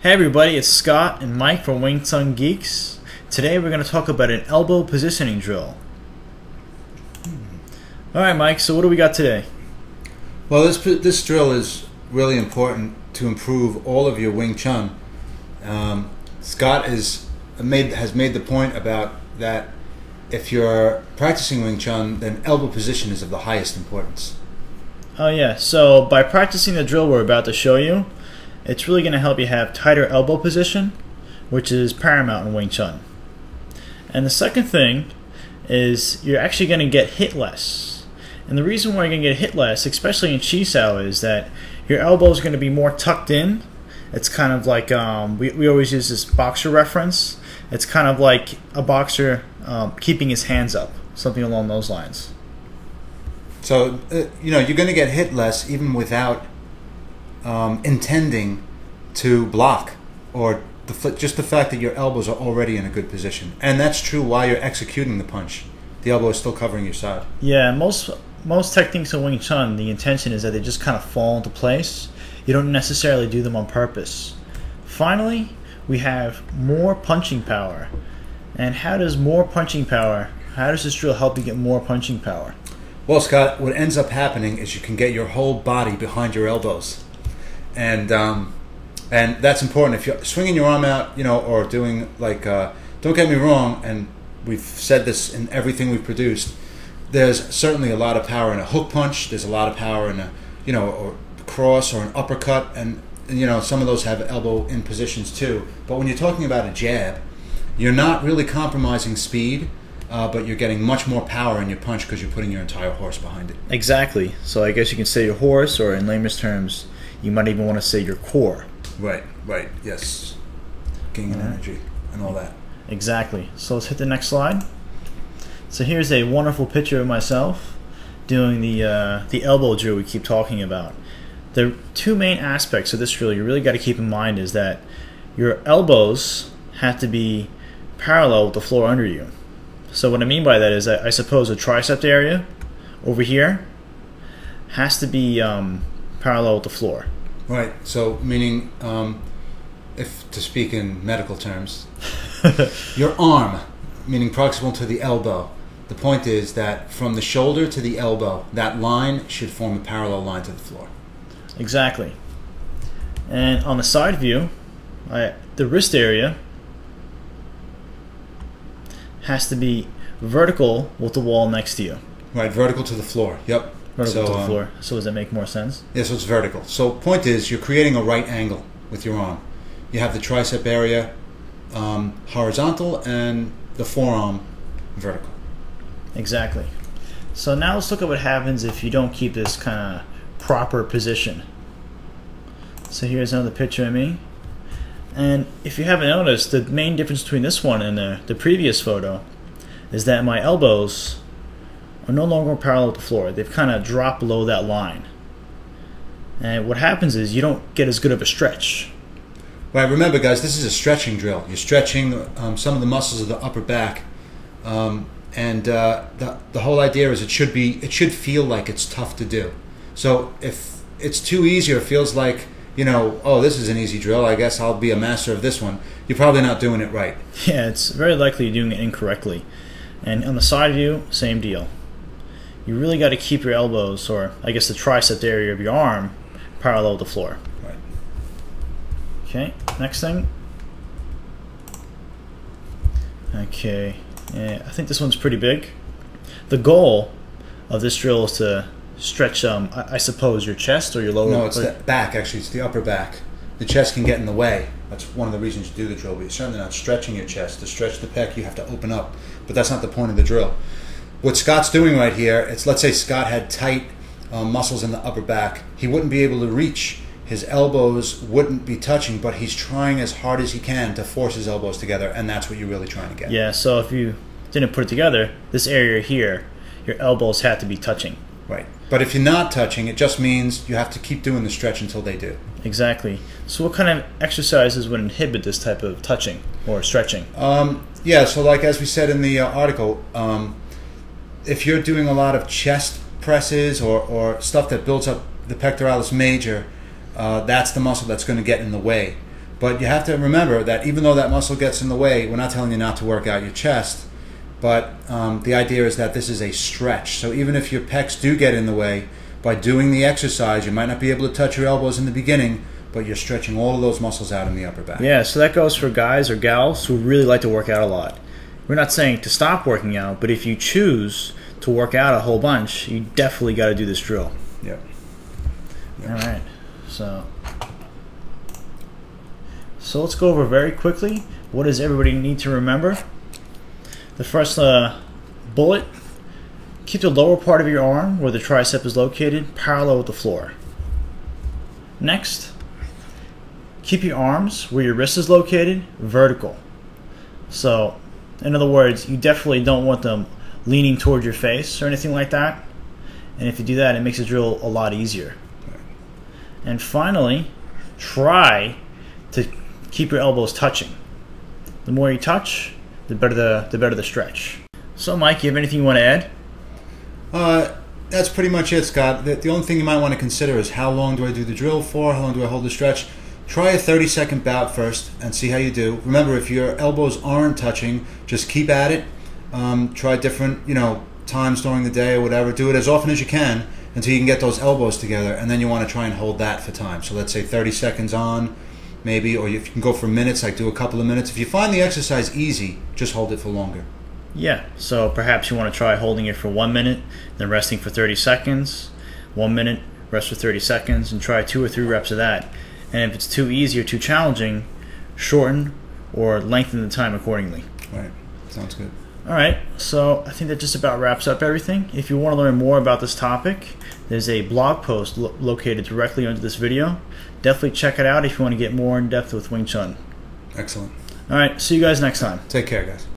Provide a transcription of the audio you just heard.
Hey everybody, it's Scott and Mike from Wing Chun Geeks. Today we're going to talk about an elbow positioning drill. Alright Mike, so what do we got today? Well, this drill is really important to improve all of your Wing Chun. Scott has made the point about that if you're practicing Wing Chun, then elbow position is of the highest importance. Oh yeah, so by practicing the drill we're about to show you, it's really going to help you have tighter elbow position, which is paramount in Wing Chun. And the second thing is you're actually going to get hit less. And the reason why you're going to get hit less, especially in Chi Sao, is that your elbow is going to be more tucked in. It's kind of like, we always use this boxer reference. It's kind of like a boxer keeping his hands up, something along those lines. So, you're going to get hit less even without intending to block, or just the fact that your elbows are already in a good position. And that's true while you're executing the punch. The elbow is still covering your side. Yeah, most techniques in Wing Chun, the intention is that they just kind of fall into place. You don't necessarily do them on purpose. Finally, we have more punching power. And how does this drill help you get more punching power? Well, Scott, what ends up happening is you can get your whole body behind your elbows. And that's important. If you're swinging your arm out, or doing like, don't get me wrong, and we've said this in everything we've produced, there's certainly a lot of power in a hook punch. There's a lot of power in a, or cross or an uppercut, and some of those have elbow in positions too. But when you're talking about a jab, you're not really compromising speed, but you're getting much more power in your punch because you're putting your entire horse behind it. Exactly. So I guess you can say your horse, or in layman's terms, you might even want to say your core. Right, yes. Gaining energy and all that. Exactly. So let's hit the next slide. So here's a wonderful picture of myself doing the elbow drill we keep talking about. The two main aspects of this drill you really got to keep in mind is that your elbows have to be parallel with the floor under you. So what I mean by that is that I suppose the tricep area over here has to be parallel with the floor. Right. So meaning, if to speak in medical terms, your arm, meaning proximal to the elbow. The point is that from the shoulder to the elbow, that line should form a parallel line to the floor. Exactly. And on the side view, the wrist area has to be vertical with the wall next to you. Right, vertical to the floor. Yep. Vertical to the floor. So does that make more sense? Yeah, so it's vertical. So point is, you're creating a right angle with your arm. You have the tricep area horizontal and the forearm vertical. Exactly. So now let's look at what happens if you don't keep this kind of proper position. So here's another picture of me. And if you haven't noticed, the main difference between this one and the previous photo is that my elbows are no longer parallel with the floor. They've kind of dropped below that line. And what happens is you don't get as good of a stretch. Right, remember guys, this is a stretching drill. You're stretching some of the muscles of the upper back. The whole idea is it should feel like it's tough to do. So if it's too easy or feels like, oh, this is an easy drill, I guess I'll be a master of this one, you're probably not doing it right. Yeah, it's very likely you're doing it incorrectly. And on the side view, same deal. You really got to keep your elbows, or I guess the tricep area of your arm, parallel with the floor. Right. Okay, next thing. Okay, yeah, I think this one's pretty big. The goal of this drill is to stretch, I suppose, your chest or your lower... No, it's the back, actually. It's the upper back. The chest can get in the way. That's one of the reasons you do the drill, but you're certainly not stretching your chest. To stretch the pec, you have to open up. But that's not the point of the drill. What Scott's doing right here, let's say Scott had tight muscles in the upper back. He wouldn't be able to reach. His elbows wouldn't be touching, but he's trying as hard as he can to force his elbows together, and that's what you're really trying to get. Yeah, so if you didn't put it together, this area here, your elbows have to be touching. Right. But if you're not touching, it just means you have to keep doing the stretch until they do. Exactly. So what kind of exercises would inhibit this type of touching or stretching? Yeah, so like as we said in the article, if you're doing a lot of chest presses or stuff that builds up the pectoralis major, that's the muscle that's going to get in the way. But you have to remember that even though that muscle gets in the way, we're not telling you not to work out your chest. But the idea is that this is a stretch. So even if your pecs do get in the way, by doing the exercise, you might not be able to touch your elbows in the beginning, but you're stretching all of those muscles out in the upper back. Yeah, so that goes for guys or gals who really like to work out a lot. We're not saying to stop working out, but if you choose to work out a whole bunch, you definitely got to do this drill. Yep. All right, so let's go over very quickly what does everybody need to remember. The first bullet, keep the lower part of your arm where the tricep is located parallel with the floor. Next, keep your arms where your wrist is located vertical. So, in other words, you definitely don't want them leaning toward your face or anything like that. And if you do that, it makes the drill a lot easier. And finally, try to keep your elbows touching. The more you touch, the better the stretch. So, Mike, you have anything you want to add? That's pretty much it, Scott. The only thing you might want to consider is how long do I do the drill for? How long do I hold the stretch? Try a 30-second bout first and see how you do. Remember, if your elbows aren't touching, just keep at it. Try different, times during the day or whatever. Do it as often as you can until you can get those elbows together, and then you want to try and hold that for time. So let's say 30 seconds on, maybe, or if you can go for minutes, like do a couple of minutes. If you find the exercise easy, just hold it for longer. Yeah, so perhaps you want to try holding it for 1 minute, then resting for 30 seconds, 1 minute, rest for 30 seconds, and try 2 or 3 reps of that. And if it's too easy or too challenging, shorten or lengthen the time accordingly. Right, sounds good. Alright, so I think that just about wraps up everything. If you want to learn more about this topic, there's a blog post located directly under this video. Definitely check it out if you want to get more in depth with Wing Chun. Excellent. Alright, see you guys next time. Take care, guys.